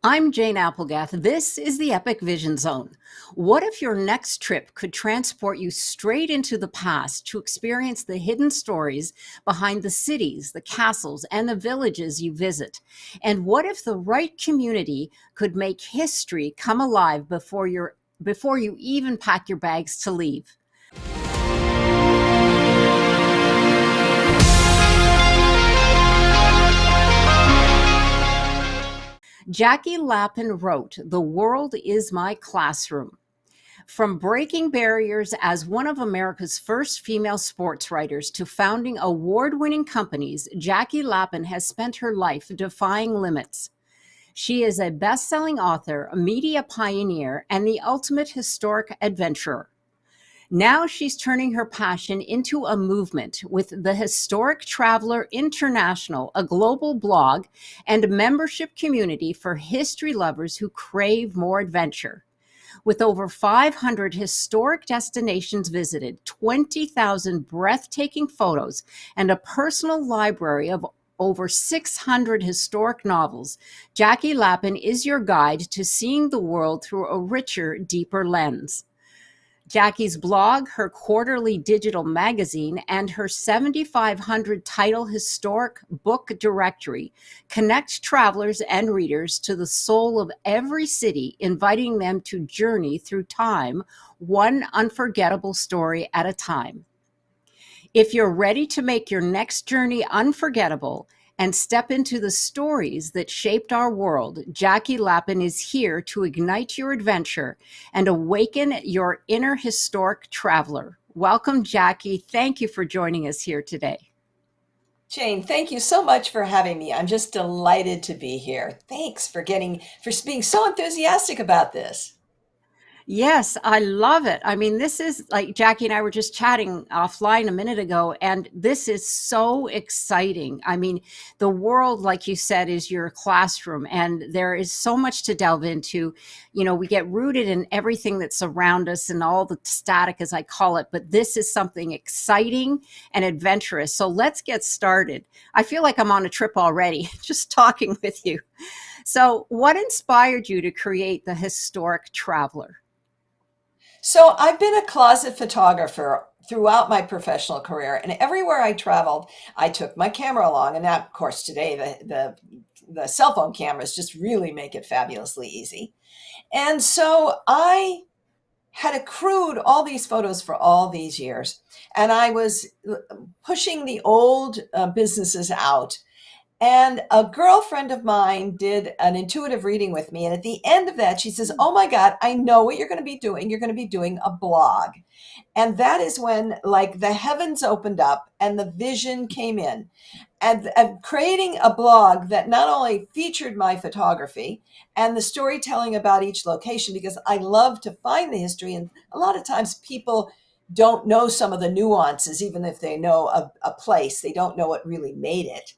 I'm Jane Applegath. This is the Epic Vision Zone. What if your next trip could transport you straight into the past to experience the hidden stories behind the cities, the castles, and the villages you visit? And what if the right community could make history come alive before you even pack your bags to leave? Jackie Lapin wrote, "The world is my classroom." From breaking barriers as one of America's first female sports writers to founding award winning companies, Jackie Lapin has spent her life defying limits. She is a best selling author, a media pioneer, and the ultimate historic adventurer. Now she's turning her passion into a movement with the Historic Traveler International, a global blog and membership community for history lovers who crave more adventure. With over 500 historic destinations visited, 20,000 breathtaking photos, and a personal library of over 600 historic novels, Jackie Lapin is your guide to seeing the world through a richer, deeper lens. Jackie's blog, her quarterly digital magazine, and her 7,500 title historic book directory connect travelers and readers to the soul of every city, inviting them to journey through time, one unforgettable story at a time. If you're ready to make your next journey unforgettable and step into the stories that shaped our world, Jackie Lapin is here to ignite your adventure and awaken your inner historic traveler. Welcome, Jackie. Thank you for joining us here today. Jane, thank you so much for having me. I'm just delighted to be here. Thanks for being so enthusiastic about this. Yes, I love it. I mean, this is like Jackie and I were just chatting offline a minute ago, and this is so exciting. I mean, the world, like you said, is your classroom, and there is so much to delve into. We get rooted in everything that's around us and all the static, as I call it, but this is something exciting and adventurous. So let's get started. I feel like I'm on a trip already, just talking with you. So, what inspired you to create the Historic Traveler? So I've been a closet photographer throughout my professional career, and everywhere I traveled, I took my camera along. And now, of course, today the cell phone cameras just really make it fabulously easy. And so I had accrued all these photos for all these years, and I was pushing the old businesses out. And a girlfriend of mine did an intuitive reading with me. And at the end of that, she says, "Oh my God, I know what you're going to be doing. You're going to be doing a blog." And that is when, like, the heavens opened up and the vision came in. And creating a blog that not only featured my photography and the storytelling about each location, because I love to find the history. And a lot of times people don't know some of the nuances, even if they know a place, they don't know what really made it.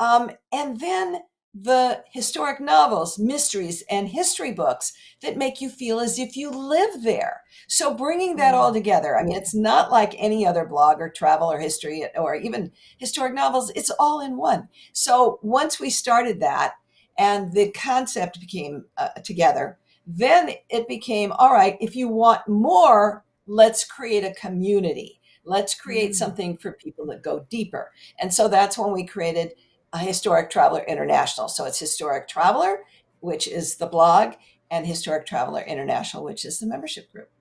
And then the historic novels, mysteries, and history books that make you feel as if you live there. So bringing that all together, I mean, it's not like any other blog or travel or history or even historic novels, it's all in one. So once we started that and the concept became together, then it became all right, if you want more, let's create a community. Let's create Mm. something for people that go deeper. And so that's when we created a Historic Traveler International. So it's Historic Traveler, which is the blog, and Historic Traveler International, which is the membership group.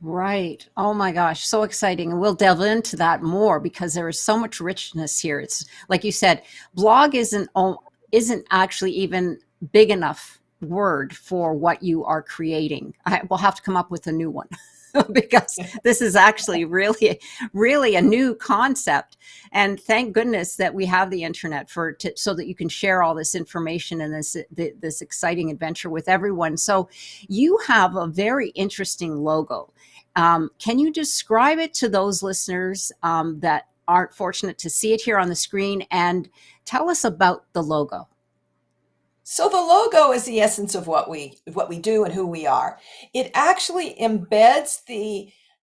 Right. Oh my gosh, so exciting. And we'll delve into that more because there is so much richness here. It's like you said, blog isn't actually even big enough word for what you are creating. We'll have to come up with a new one. Because this is actually really a new concept, and thank goodness that we have the internet so that you can share all this information and this exciting adventure with everyone. So you have a very interesting logo. Can you describe it to those listeners that aren't fortunate to see it here on the screen, and tell us about the logo? So the logo is the essence of what we do and who we are. It actually embeds the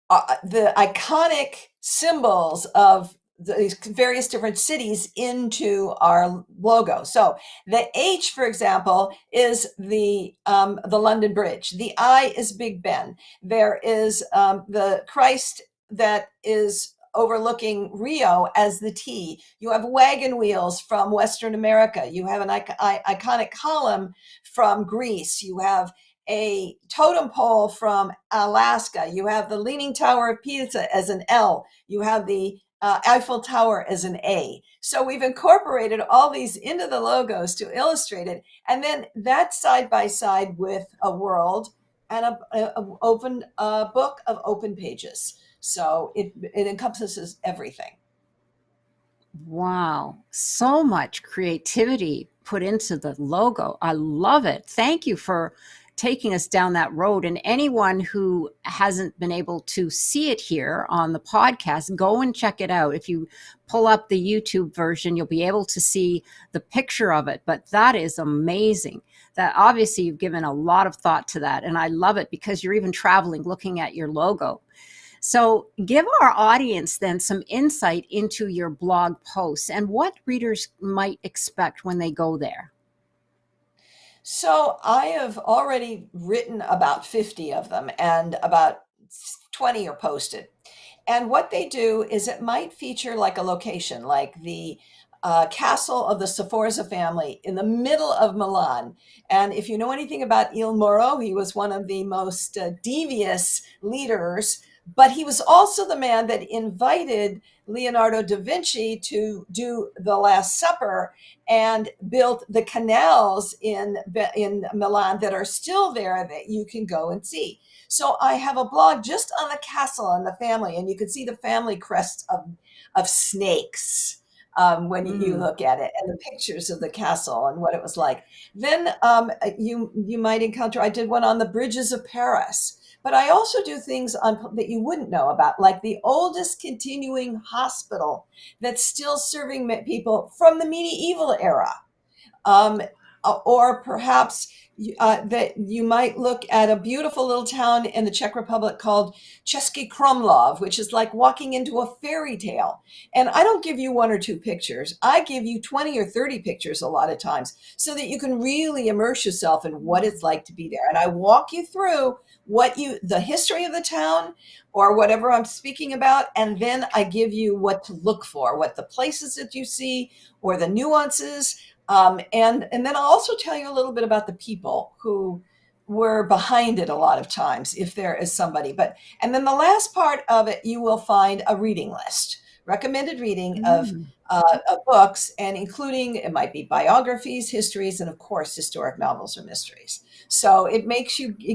iconic symbols of these various different cities into our logo. So the H, for example, is the London Bridge. The I is Big Ben. There is the Christ that is overlooking Rio as the T. You have wagon wheels from Western America. You have an iconic column from Greece. You have a totem pole from Alaska. You have the Leaning Tower of Pisa as an L. You have the Eiffel Tower as an A. So we've incorporated all these into the logos to illustrate it. And then that side by side with a world and a open book of open pages. So it encompasses everything. Wow, so much creativity put into the logo. I love it. Thank you for taking us down that road. And anyone who hasn't been able to see it here on the podcast, go and check it out. If you pull up the YouTube version, you'll be able to see the picture of it. But that is amazing. That obviously you've given a lot of thought to that. And I love it because you're even traveling, looking at your logo. So, give our audience then some insight into your blog posts and what readers might expect when they go there. So I have already written about 50 of them, and about 20 are posted. And what they do is it might feature like a location, like the castle of the Sforza family in the middle of Milan. And if you know anything about Il Moro, he was one of the most devious leaders, but he was also the man that invited Leonardo da Vinci to do the Last Supper and built the canals in Milan that are still there that you can go and see. So I have a blog just on the castle and the family, and you can see the family crests of snakes when you Mm. look at it, and the pictures of the castle and what it was like. Then you might encounter. I did one on the bridges of Paris, but I also do things on that you wouldn't know about, like the oldest continuing hospital that's still serving people from the medieval era. Um, or perhaps that you might look at a beautiful little town in the Czech Republic called Český Krumlov, which is like walking into a fairy tale. And I don't give you one or two pictures. I give you 20 or 30 pictures a lot of times so that you can really immerse yourself in what it's like to be there. And I walk you through the history of the town or whatever I'm speaking about. And then I give you what to look for, what the places that you see or the nuances, and then I'll also tell you a little bit about the people who were behind it a lot of times, if there is somebody. And then the last part of it, you will find a reading list, recommended reading Mm. of books, and including it might be biographies, histories, and of course historic novels or mysteries. So it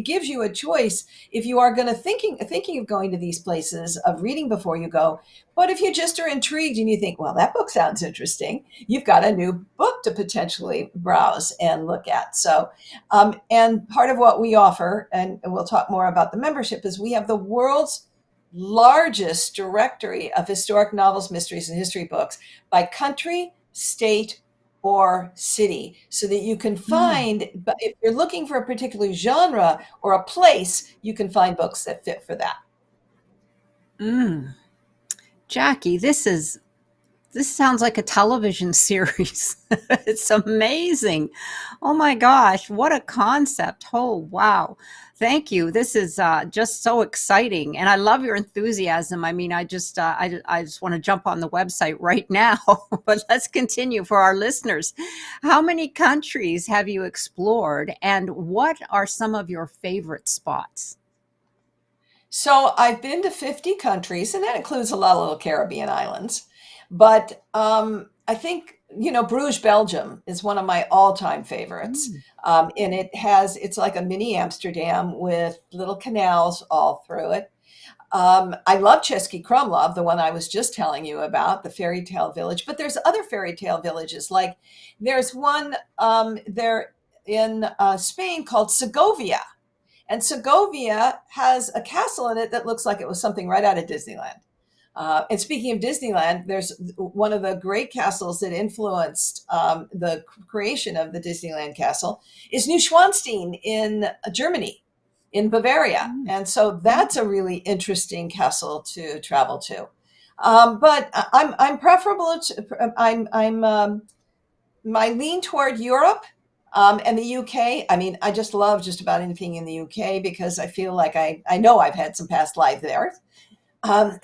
gives you a choice if you are going to thinking of going to these places of reading before you go. But if you just are intrigued and you think, well, that book sounds interesting, you've got a new book to potentially browse and look at. So, and part of what we offer, and we'll talk more about the membership, is we have the world's largest directory of historic novels, mysteries, and history books by country, state, or city, so that you can Mm. find, but if you're looking for a particular genre or a place, you can find books that fit for that. Mm. Jackie, this sounds like a television series. It's amazing. Oh my gosh, what a concept. Oh, wow. Thank you. This is just so exciting. And I love your enthusiasm. I mean, I just want to jump on the website right now, but let's continue for our listeners. How many countries have you explored and what are some of your favorite spots? So I've been to 50 countries, and that includes a lot of little Caribbean islands. But I think, Bruges, Belgium is one of my all-time favorites. Mm. And it's like a mini Amsterdam with little canals all through it. I love Český Krumlov, the one I was just telling you about, the fairy tale village. But there's other fairy tale villages. Like there's one there in Spain called Segovia, and Segovia has a castle in it that looks like it was something right out of Disneyland. And speaking of Disneyland, there's one of the great castles that influenced the creation of the Disneyland castle is Neuschwanstein in Germany, in Bavaria. Mm. And so that's a really interesting castle to travel to. But I'm preferable to I'm my lean toward Europe and the UK. I mean, I just love just about anything in the UK because I feel like I know I've had some past life there. Um,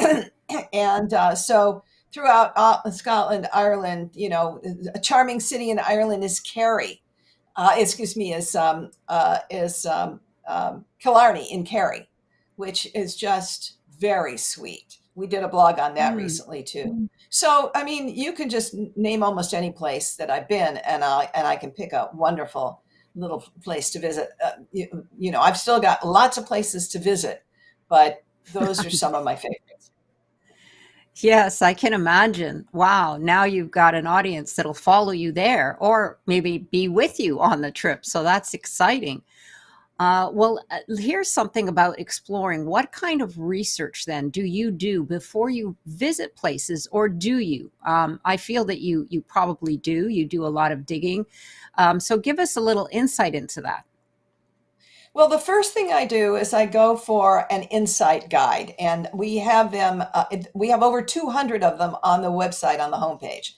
and so throughout Scotland, Ireland, you know, a charming city in Ireland is Kerry. Excuse me, is Killarney in Kerry, which is just very sweet. We did a blog on that Mm. recently too. So, I mean, you can just name almost any place that I've been, and I can pick a wonderful little place to visit. You know, I've still got lots of places to visit, but those are some of my favorites. Yes, I can imagine. Wow, now you've got an audience that'll follow you there or maybe be with you on the trip. So that's exciting. Here's something about exploring. What kind of research then do you do before you visit places, or do you? I feel that you probably do. You do a lot of digging. So give us a little insight into that. Well, the first thing I do is I go for an insight guide, and we have them. We have over 200 of them on the website on the homepage,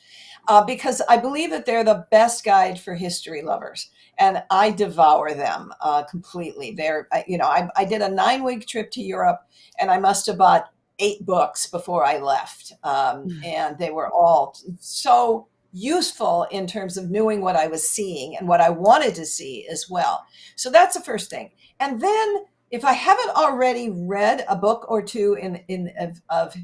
because I believe that they're the best guide for history lovers, and I devour them completely. You know, I did a 9 week trip to Europe, and I must have bought 8 books before I left, and they were all so useful in terms of knowing what I was seeing and what I wanted to see as well. So that's the first thing. And then if I haven't already read a book or two of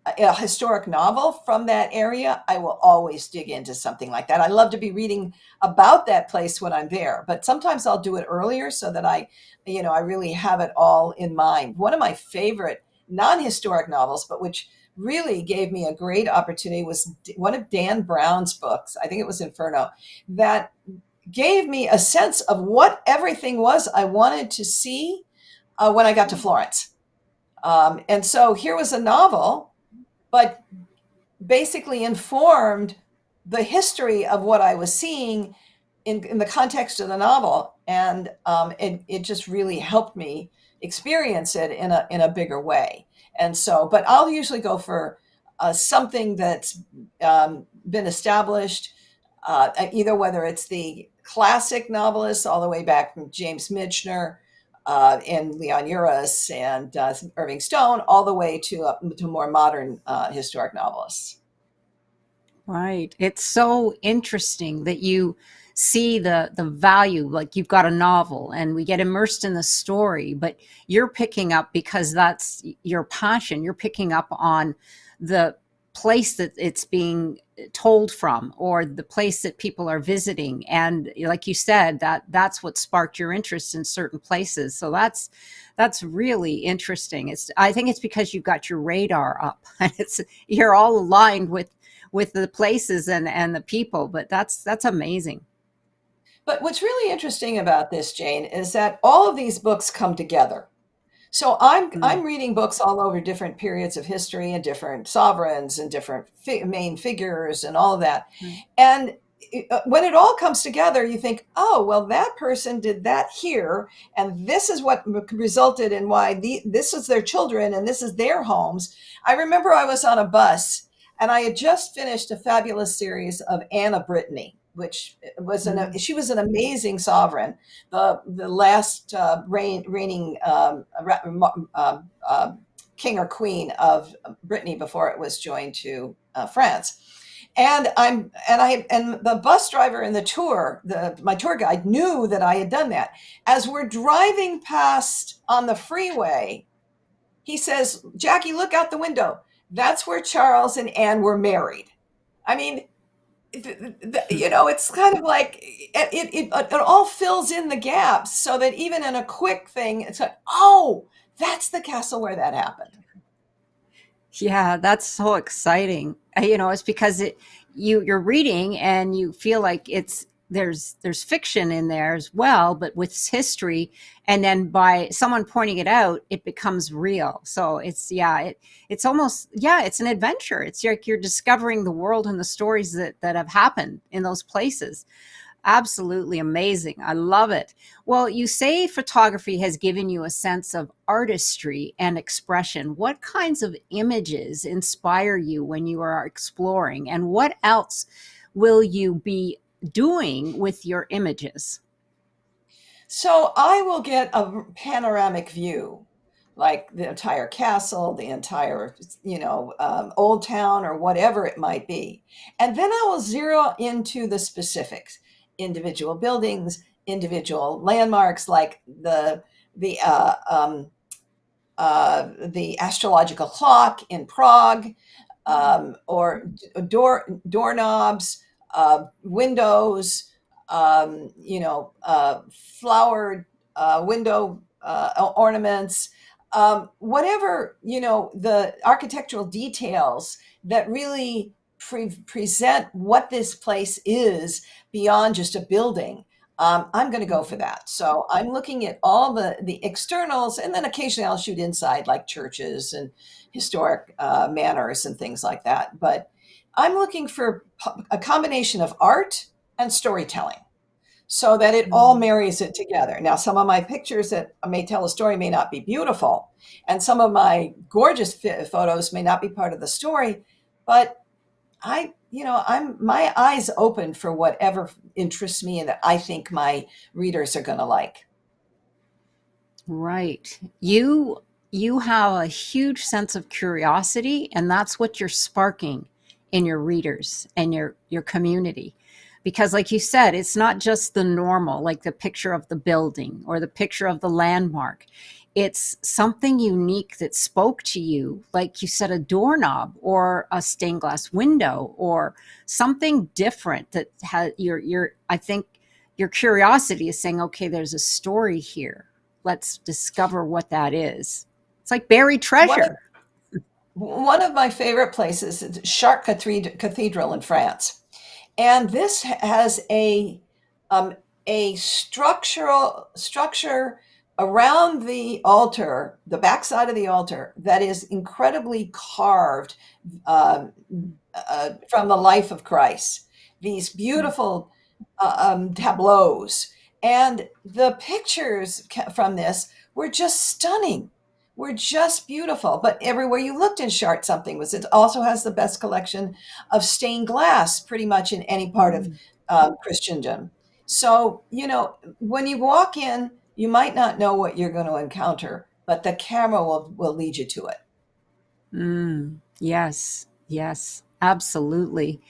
a historic novel from that area, I will always dig into something like that. I love to be reading about that place when I'm there, but sometimes I'll do it earlier so that I really have it all in mind. One of my favorite non-historic novels, but which really gave me a great opportunity, was one of Dan Brown's books. I think it was Inferno, that gave me a sense of what everything was I wanted to see when I got to Florence. And so here was a novel, but basically informed the history of what I was seeing in the context of the novel. And it just really helped me experience it in a bigger way. And so, but I'll usually go for something that's been established, either whether it's the classic novelists all the way back from James Michener and Leon Uris and Irving Stone, all the way to more modern historic novelists. Right. It's so interesting that you see the value. Like you've got a novel and we get immersed in the story, but you're picking up because that's your passion. You're picking up on the place that it's being told from or the place that people are visiting. And like you said, that's what sparked your interest in certain places. So that's really interesting. I think it's because you've got your radar up and it's you're all aligned with the places and the people, but that's amazing. But what's really interesting about this, Jane, is that all of these books come together. So I'm Mm, reading books all over different periods of history and different sovereigns and different main figures and all of that. right. And when it all comes together, you think, oh, well, that person did that here, and this is what resulted in why this is their children and this is their homes. I remember I was on a bus and I had just finished a fabulous series of Anne of Brittany, which Mm, she was an amazing sovereign, the last reigning king or queen of Brittany before it was joined to France. And the bus driver in the tour, my tour guide knew that I had done that. As we're driving past on the freeway, he says, "Jackie, look out the window. That's where Charles and Anne were married." I mean, it's kind of like it all fills in the gaps so that even in a quick thing, it's like, oh, that's the castle where that happened. yeah, that's so exciting. It's because you're reading and you feel like there's fiction in there as well, but with history, and then by someone pointing it out, it becomes real. So it's almost, yeah, it's an adventure. It's like you're discovering the world and the stories that have happened in those places. Absolutely amazing. I love it. Well, you say photography has given you a sense of artistry and expression. What kinds of images inspire you when you are exploring? And what else will you be doing with your images? So I will get a panoramic view, like the entire castle, the entire, old town or whatever it might be. And then I will zero into the specifics, individual buildings, individual landmarks, like the astrological clock in Prague, or doorknobs, windows, flowered window ornaments, whatever, the architectural details that really present what this place is beyond just a building. I'm going to go for that. So I'm looking at all the externals, and then occasionally I'll shoot inside, like churches and historic manors and things like that. But I'm looking for a combination of art and storytelling so that it all Mm. marries it together. Now, some of my pictures that may tell a story may not be beautiful, and some of my gorgeous photos may not be part of the story, but I'm my eyes open for whatever interests me and that I think my readers are going to like. Right. You have a huge sense of curiosity, and that's what you're sparking in your readers and your community. Because like you said, it's not just the normal, like the picture of the building or the picture of the landmark. It's something unique that spoke to you, like you said, a doorknob or a stained glass window or something different that had your I think your curiosity is saying, okay, there's a story here, let's discover what that is. It's like buried One of treasure. one of my favorite places is Chartres Cathedral in France. And this has um, a structure around the altar, the backside of the altar, that is incredibly carved, um, from the life of Christ. These beautiful tableaus, and the pictures from this were just stunning. Were just beautiful. But everywhere you looked in Chartres, something was. It also has the best collection of stained glass, pretty much in any part of Mm. Christendom. So, when you walk in, you might not know what you're going to encounter, but the camera will lead you to it. Mm. Yes, yes, absolutely.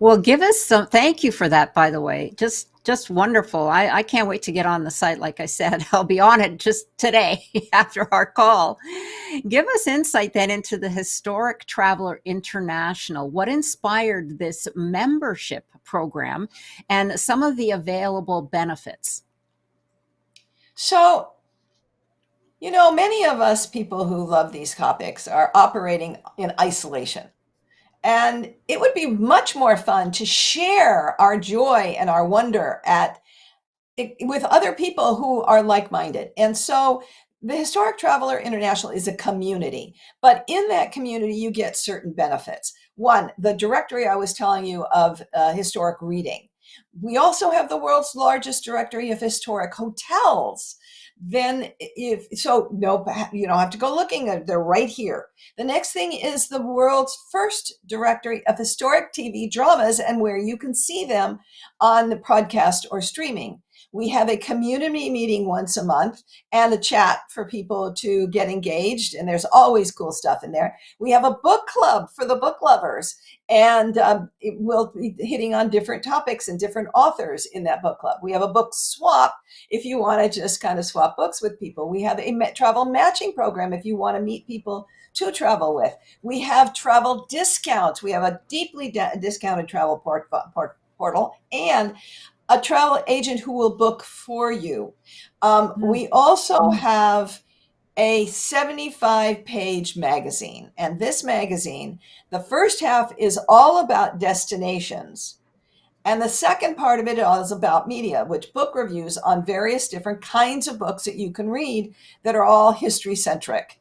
Well, give us some, thank you for that, by the way. Just wonderful. I can't wait to get on the site. Like I said, I'll be on it just today after our call. Give us insight then into the Historic Traveler International. What inspired this membership program and some of the available benefits? So, many of us people who love these topics are operating in isolation. And it would be much more fun to share our joy and our wonder with other people who are like-minded. And so the Historic Traveler International is a community, but in that community, you get certain benefits. One, the directory I was telling you of historic reading. We also have the world's largest directory of historic hotels. Then, if so, no, you don't have to go looking; they're right here. The next thing is the world's first directory of historic TV dramas and where you can see them on the podcast or streaming. We have a community meeting once a month and a chat for people to get engaged. And there's always cool stuff in there. We have a book club for the book lovers. And it will be hitting on different topics and different authors in that book club. We have a book swap if you want to just kind of swap books with people. We have a travel matching program if you want to meet people to travel with. We have travel discounts. We have a deeply discounted travel portal and a travel agent who will book for you. Mm. We also have a 75-page magazine. And this magazine, the first half is all about destinations. And the second part of it is about media, which book reviews on various different kinds of books that you can read that are all history centric.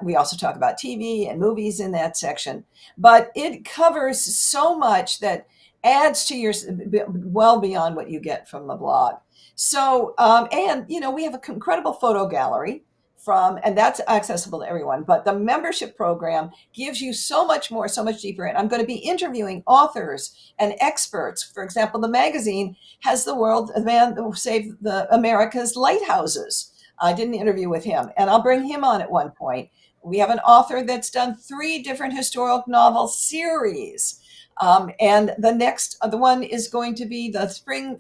We also talk about TV and movies in that section, but it covers so much that adds to your well beyond what you get from the blog. So, and we have an incredible photo gallery and that's accessible to everyone. But the membership program gives you so much more, so much deeper. And I'm going to be interviewing authors and experts. For example, the magazine has the man who saved the America's lighthouses. I did an interview with him, and I'll bring him on at one point. We have an author that's done 3 different historical novel series. And the one is going to be the spring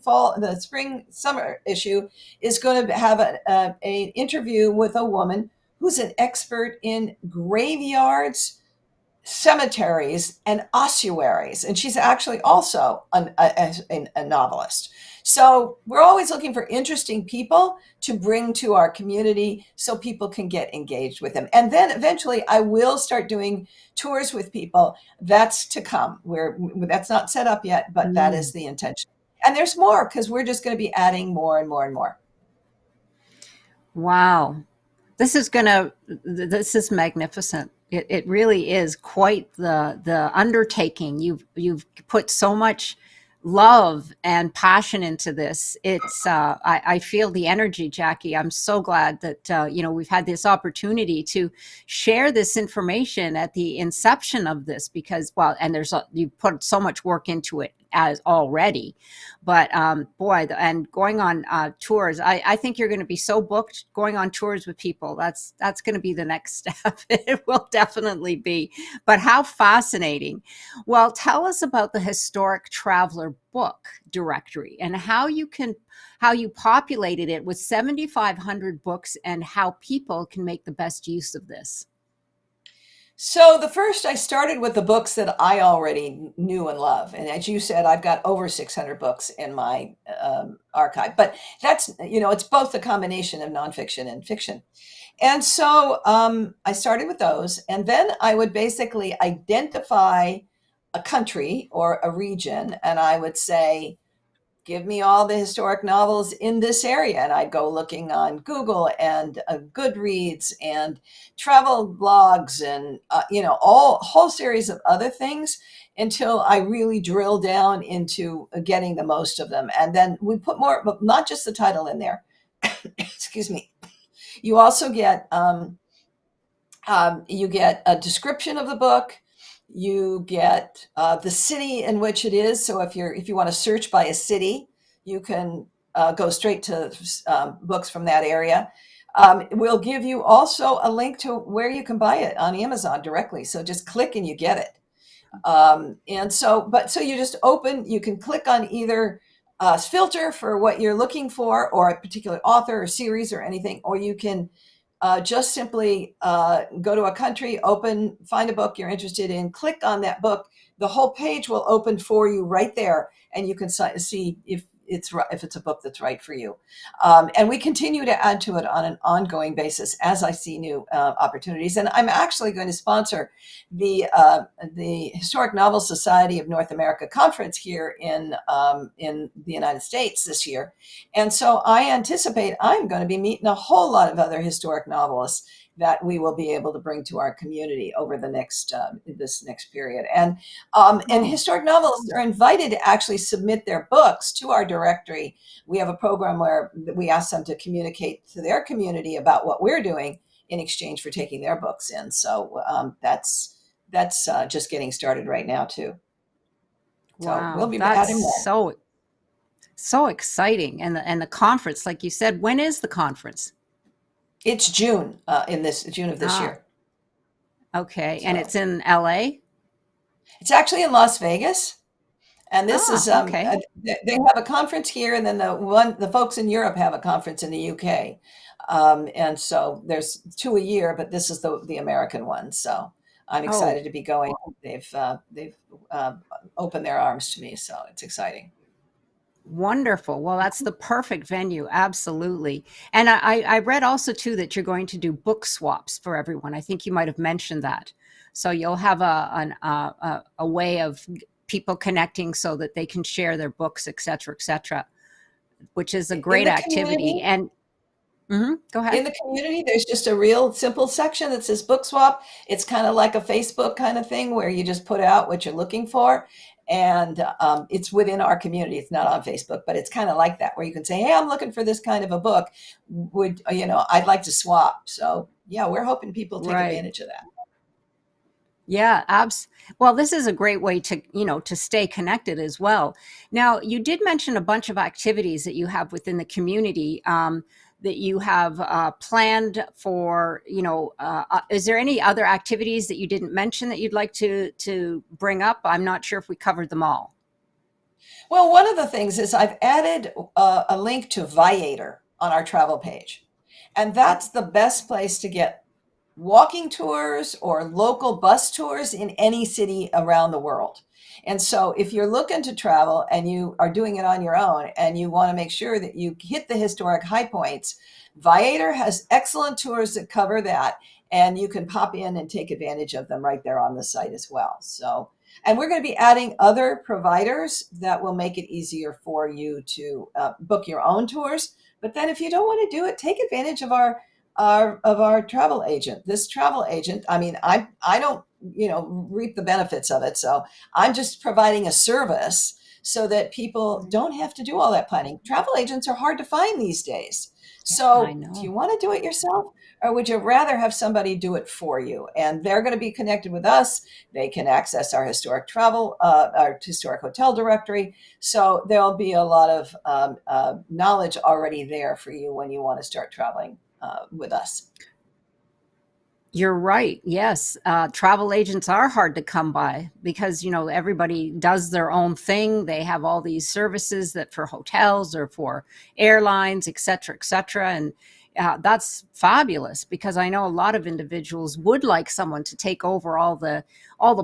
summer issue is going to have an interview with a woman who's an expert in graveyards, cemeteries, and ossuaries. And she's actually also a novelist. So we're always looking for interesting people to bring to our community so people can get engaged with them. And then eventually I will start doing tours with people. That's to come. That's not set up yet, but that is Mm. the intention. And there's more because we're just going to be adding more and more and more. Wow. This is magnificent. It really is quite the undertaking. You've put so much love and passion into this. I feel the energy, Jackie. I'm so glad that we've had this opportunity to share this information at the inception of this, because and you put so much work into it as already, but boy, and going on tours, I think you're going to be so booked going on tours with people. That's going to be the next step. It will definitely be. But how fascinating. Well, tell us about the Historic Traveler book directory and how you populated it with 7,500 books and how people can make the best use of this. So I started with the books that I already knew and love, and as you said, I've got over 600 books in my archive. But that's it's both a combination of nonfiction and fiction. And so I started with those, and then I would basically identify a country or a region, and I would say, give me all the historic novels in this area. And I'd go looking on Google and Goodreads and travel blogs and, all whole series of other things until I really drill down into getting the most of them. And then we put more, but not just the title in there. Excuse me. You also you get a description of the book. You get the city in which it is. So if you want to search by a city, you can go straight to books from that area. We'll give you also a link to where you can buy it on Amazon directly. So just click and you get it. So you can click on either filter for what you're looking for, or a particular author or series or anything, or you can just simply go to a country, find a book you're interested in, click on that book. The whole page will open for you right there, and you can see if it's a book that's right for you. And we continue to add to it on an ongoing basis as I see new opportunities. And I'm actually going to sponsor the Historic Novel Society of North America conference here in the United States this year. And so I anticipate I'm going to be meeting a whole lot of other historic novelists that we will be able to bring to our community over the this next period. And historic novelists are invited to actually submit their books to our directory. We have a program where we ask them to communicate to their community about what we're doing in exchange for taking their books in. So that's just getting started right now too. So we'll Wow, be that's adding more. so exciting. And the conference, like you said, when is the conference? It's June June of this Ah, year. okay. And So it's in LA? it's actually in Las Vegas. And this is Okay. they have a conference here, and then the folks in Europe have a conference in the UK. And so there's 2 a year, but this is the American one. So I'm Oh, excited to be going. They've opened their arms to me, so it's exciting. wonderful. Well, that's the perfect venue. Absolutely. And I read also too that you're going to do book swaps for everyone. I think you might have mentioned that. So you'll have a way of people connecting so that they can share their books, et cetera, which is a In great the community, activity. And go ahead. there's just a real simple section that says book swap. It's kind of like a Facebook kind of thing where you just put out what you're looking for. And it's within our community. It's not on Facebook, but it's kind of like that, where you can say, "Hey, I'm looking for this kind of a book. Would I'd like to swap." So yeah, we're hoping people take Right. advantage of that. Yeah, well, this is a great way to, to stay connected as well. Now, you did mention a bunch of activities that you have within the community, that you have planned for, is there any other activities that you didn't mention that you'd like to bring up? I'm not sure if we covered them all. Well, one of the things is I've added a link to Viator on our travel page. And that's the best place to get walking tours or local bus tours in any city around the world. And so if you're looking to travel and you are doing it on your own and you want to make sure that you hit the historic high points, Viator has excellent tours that cover that. And you can pop in and take advantage of them right there on the site as well. So, and we're going to be adding other providers that will make it easier for you to book your own tours. But then if you don't want to do it, take advantage of our travel agent. This travel agent, I mean, I don't, reap the benefits of it. So I'm just providing a service so that people don't have to do all that planning. Travel agents are hard to find these days. I So do know. you want to do it yourself, or would you rather have somebody do it for you? And they're going to be connected with us. They can access our our historic hotel directory. So there'll be a lot of knowledge already there for you when you want to start traveling with us. You're right. Yes. Travel agents are hard to come by because, everybody does their own thing. They have all these services that for hotels or for airlines, et cetera, et cetera. And that's fabulous because I know a lot of individuals would like someone to take over all the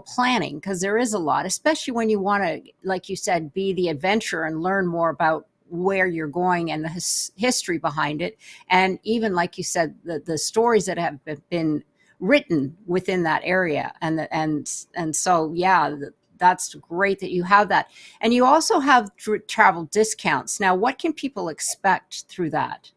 planning because there is a lot, especially when you want to, like you said, be the adventurer and learn more about where you're going and the history behind it. And even like you said, the stories that have been written within that area, and so yeah, that's great that you have that. And you also have travel discounts. Now, what can people expect through that?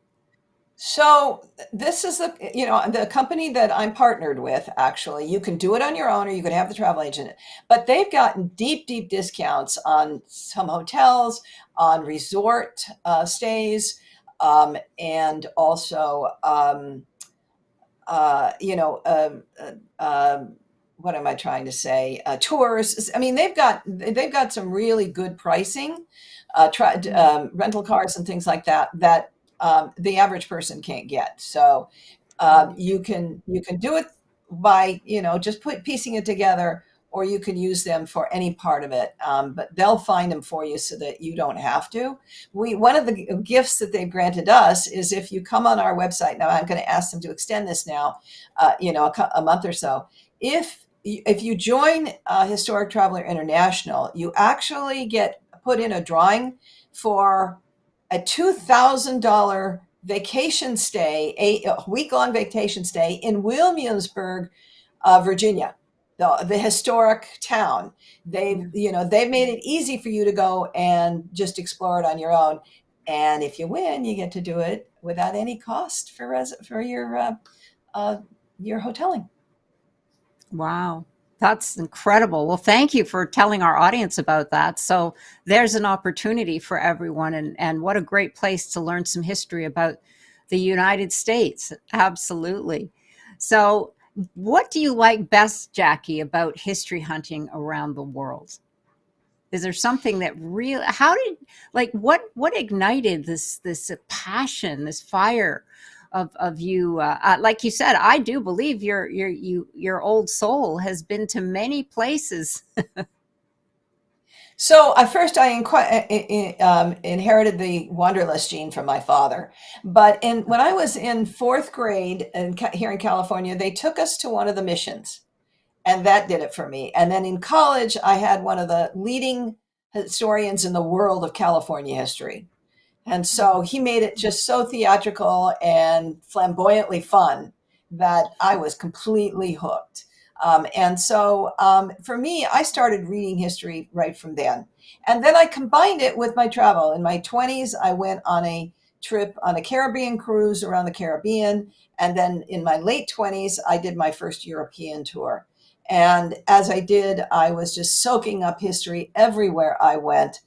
So this is the company that I'm partnered with. Actually, you can do it on your own, or you could have the travel agent. But they've gotten deep, deep discounts on some hotels, on resort stays, and also uh, you know, um, what am I trying to say? Tours. I mean, they've got some really good pricing, rental cars and things like that that the average person can't get. So Right. you can do it by just piecing it together, or you can use them for any part of it. But they'll find them for you so that you don't have to. We One of the gifts that they've granted us is if you come on our website now. I'm going to ask them to extend this now, a month or so. If you join Historic Traveler International, you actually get put in a drawing for a $2,000 vacation stay, a week-long vacation stay in Williamsburg, Virginia, the historic town. Yeah. They've made it easy for you to go and just explore it on your own. And if you win, you get to do it without any cost for uh, your hoteling. Wow. That's incredible. Well, thank you for telling our audience about that. So there's an opportunity for everyone, and what a great place to learn some history about the United States. Absolutely. So what do you like best, Jackie, about history hunting around the world? Is there something that really, how did, like, what ignited this passion, this fire of you? Like you said, I do believe your old soul has been to many places. So I inherited the wanderlust gene from my father, but when I was in fourth grade here in California, they took us to one of the missions, and that did it for me. And then in college, I had one of the leading historians in the world of California history. And so he made it just so theatrical and flamboyantly fun that I was completely hooked. And so for me, I started reading history right from then. And then I combined it with my travel. In my 20s, I went on a trip on a Caribbean cruise around the Caribbean. And then in my late 20s, I did my first European tour. And as I did, I was just soaking up history everywhere I went,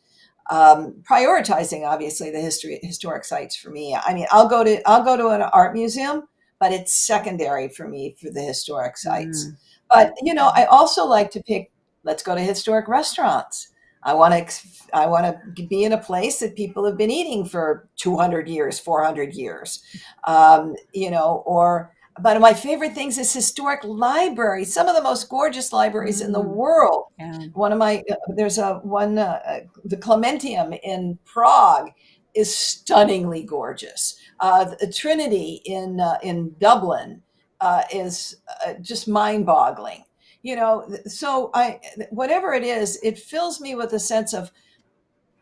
prioritizing obviously the historic sites for me. I mean, I'll go to an art museum, but it's secondary for me for the historic sites. Mm, But I also like to pick. Let's go to historic restaurants. I want to be in a place that people have been eating for 200 years, 400 years, or. But my favorite things is historic libraries. Some of the most gorgeous libraries in the mm, world. yeah. One of my there's a one the Clementium in Prague is stunningly gorgeous. The Trinity in Dublin is just mind-boggling. So I whatever it is, it fills me with a sense of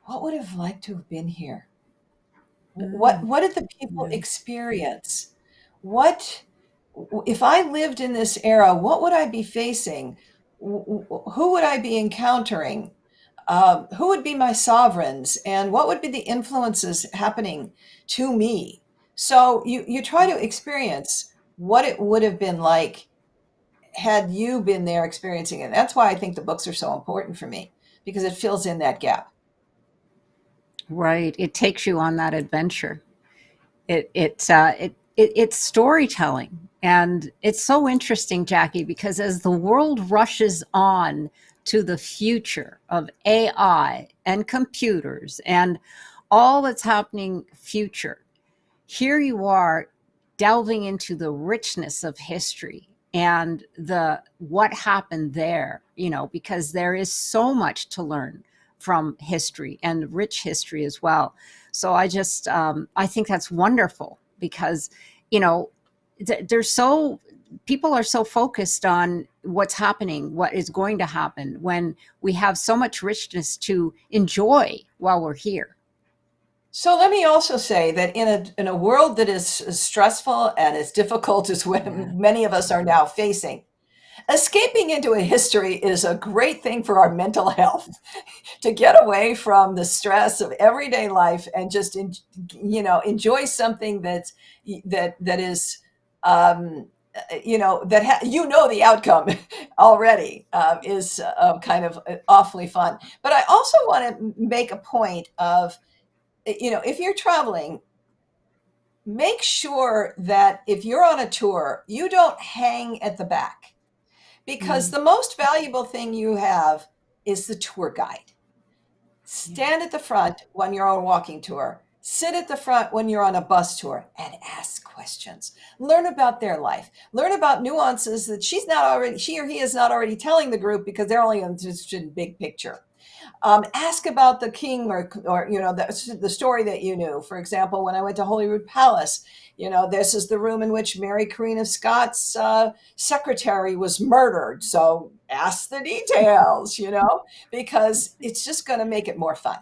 what would have liked to have been here. Mm, What did the people yeah. experience? What if I lived in this era? What would I be facing? Who would I be encountering? Who would be my sovereigns, and what would be the influences happening to me? So you try to experience what it would have been like had you been there experiencing it. That's why I think the books are so important for me, because it fills in that gap. Right. It takes you on that adventure. It's storytelling, and it's so interesting, Jackie, because as the world rushes on to the future of AI and computers and all that's happening future, here you are delving into the richness of history and the what happened there, because there is so much to learn from history and rich history as well. So I think that's wonderful because you know there's so people are so focused on what's happening, what is going to happen, when we have so much richness to enjoy while we're here. So let me also say that in a world that is as stressful and as difficult as what Yeah. many of us are now facing, escaping into a history is a great thing for our mental health. To get away from the stress of everyday life and just enjoy something that is the outcome already is kind of awfully fun. But I also want to make a point of, if you're traveling, make sure that if you're on a tour, you don't hang at the back, because Mm, the most valuable thing you have is the tour guide. yeah. Stand at the front when you're on a walking tour. Sit at the front when you're on a bus tour and ask questions. Learn about their life. Learn about nuances that she or he is not already telling the group because they're only interested in big picture. Ask about the king, or the story that you knew. For example, when I went to Holyrood Palace, this is the room in which Mary Queen of Scots' secretary was murdered. So ask the details, because it's just going to make it more fun.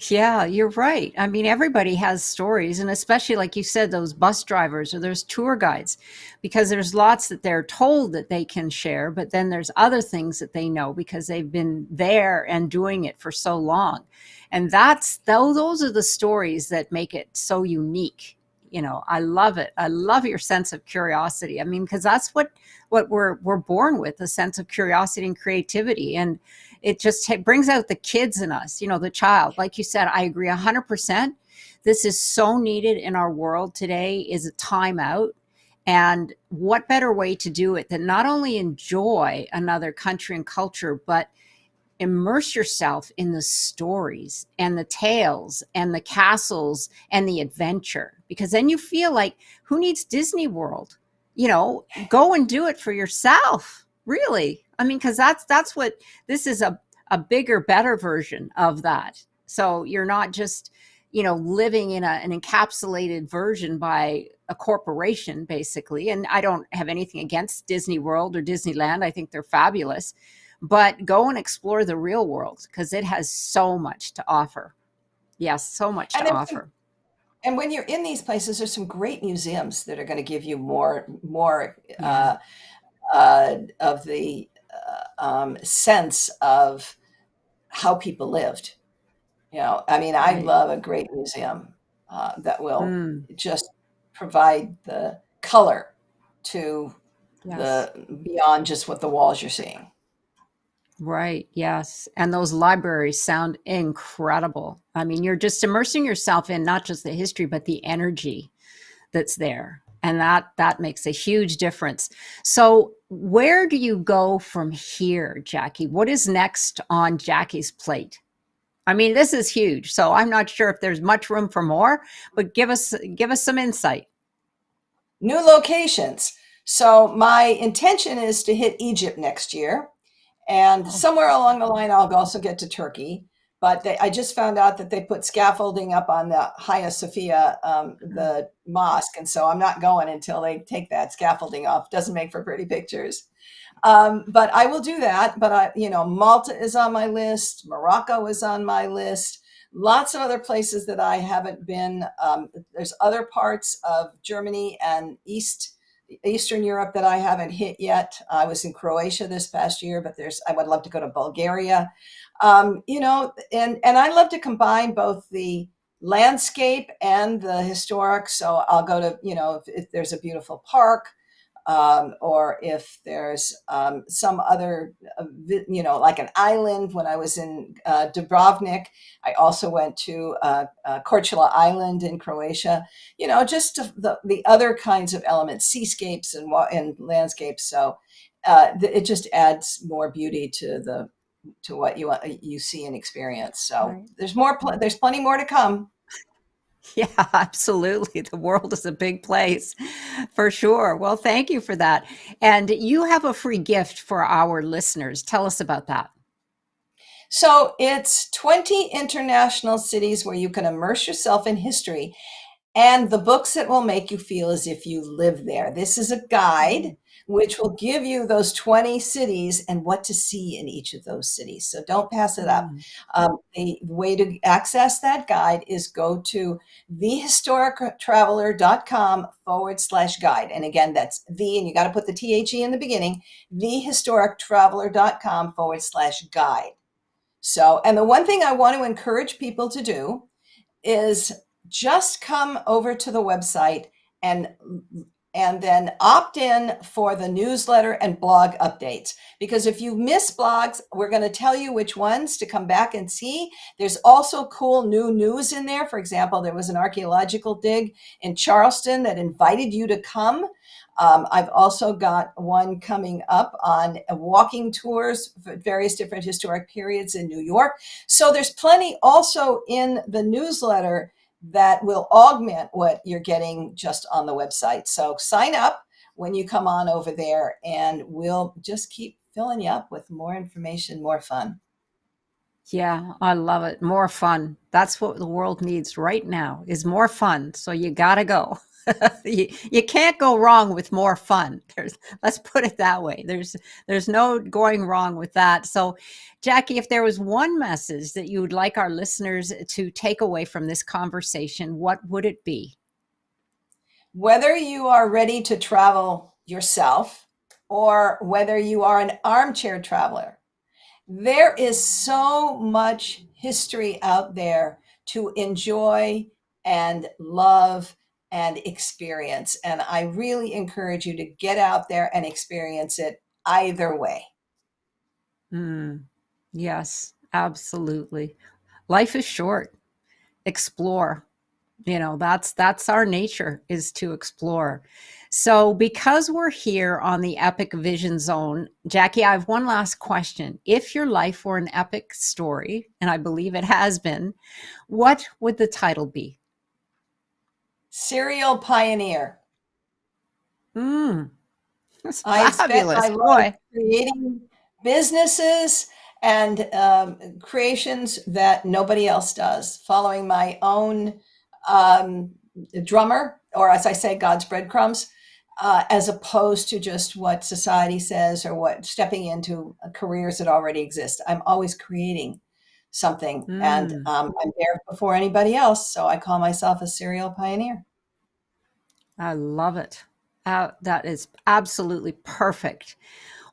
Yeah, you're right. I mean, everybody has stories, and especially like you said, those bus drivers or those tour guides, because there's lots that they're told that they can share, but then there's other things that they know because they've been there and doing it for so long. And those are the stories that make it so unique. I love it. I love your sense of curiosity. I mean, because that's what we're born with, a sense of curiosity and creativity. And it just brings out the kids in us, the child. Like you said, I agree 100%. This is so needed in our world today, is a timeout. And what better way to do it than not only enjoy another country and culture, but immerse yourself in the stories and the tales and the castles and the adventure, because then you feel like, who needs Disney World? Go and do it for yourself, really. I mean, because that's what this is, a bigger, better version of that. So you're not just living in an encapsulated version by a corporation, basically. And I don't have anything against Disney World or Disneyland. I think they're fabulous, but go and explore the real world because it has so much to offer. Yes, so much to And there's some, offer. and when you're in these places, there's some great museums that are going to give you more Yeah, of the sense of how people lived. I mean, I right. love a great museum that will Mm, just provide the color to Yes. beyond just what the walls you're seeing. Right. Yes. And those libraries sound incredible. I mean, you're just immersing yourself in not just the history, but the energy that's there. And that makes a huge difference. So, where do you go from here, Jackie? What is next on Jackie's plate? I mean, this is huge. So, I'm not sure if there's much room for more, but give us some insight. New locations. So my intention is to hit Egypt next year. And Oh, somewhere along the line, I'll also get to Turkey. But I just found out that they put scaffolding up on the Hagia Sophia, the mosque. And so I'm not going until they take that scaffolding off. Doesn't make for pretty pictures. But I will do that. But Malta is on my list. Morocco is on my list. Lots of other places that I haven't been. There's other parts of Germany and Eastern Europe that I haven't hit yet. I was in Croatia this past year, but I would love to go to Bulgaria. And I love to combine both the landscape and the historic. So I'll go to, if there's a beautiful park, or if there's some other, like an island. When I was in Dubrovnik, I also went to Korčula Island in Croatia. Just the other kinds of elements, seascapes and landscapes. So it just adds more beauty to what you see and experience. So right. there's plenty more to come. Yeah, absolutely. The world is a big place for sure. Well, thank you for that. And you have a free gift for our listeners. Tell us about that. So it's 20 international cities where you can immerse yourself in history and the books that will make you feel as if you live there. This is a guide Mm, which will give you those 20 cities and what to see in each of those cities. So don't pass it up. mm. The way to access that guide is go to thehistorictraveler.com/guide. And again, that's and you got to put the THE in the beginning, thehistorictraveler.com/guide. So, and the one thing I want to encourage people to do is just come over to the website and then opt in for the newsletter and blog updates. Because if you miss blogs, we're going to tell you which ones to come back and see. There's also cool new news in there. For example, there was an archaeological dig in Charleston that invited you to come. I've also got one coming up on walking tours for various different historic periods in New York. So there's plenty also in the newsletter that will augment what you're getting just on the website. So sign up when you come on over there, and we'll just keep filling you up with more information, more fun. Yeah, I love it. More fun. That's what the world needs right now is more fun. So you got to go. You can't go wrong with more fun. Let's put it that way. There's no going wrong with that. So, Jackie, if there was one message that you would like our listeners to take away from this conversation, what would it be? Whether you are ready to travel yourself or whether you are an armchair traveler, there is so much history out there to enjoy and love and experience. And I really encourage you to get out there and experience it either way. Mm, yes, absolutely. Life is short. Explore. That's our nature is to explore. So because we're here on the epic vision zone, Jackie, I have one last question. If your life were an epic story, and I believe it has been, what would the title be? Serial pioneer. Mm, that's I've spent my fabulous, life boy. creating businesses and creations that nobody else does, following my own um, drummer, or as I say, God's breadcrumbs, as opposed to just what society says or what stepping into careers that already exist. I'm always creating something, and Mm, I'm there before anybody else. So I call myself a serial pioneer. I love it. That is absolutely perfect.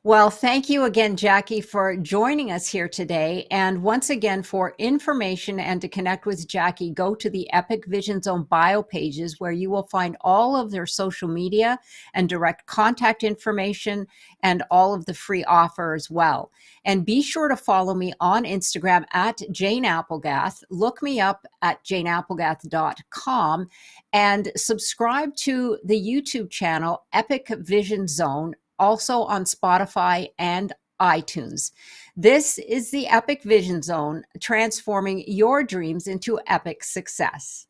Well, thank you again, Jackie, for joining us here today. And once again, for information and to connect with Jackie, go to the Epic Vision Zone bio pages where you will find all of their social media and direct contact information and all of the free offer as well. And be sure to follow me on Instagram at Jane Applegath. Look me up at janeapplegath.com and subscribe to the YouTube channel Epic Vision Zone, also on Spotify and iTunes. This is the Epic Vision Zone, transforming your dreams into epic success.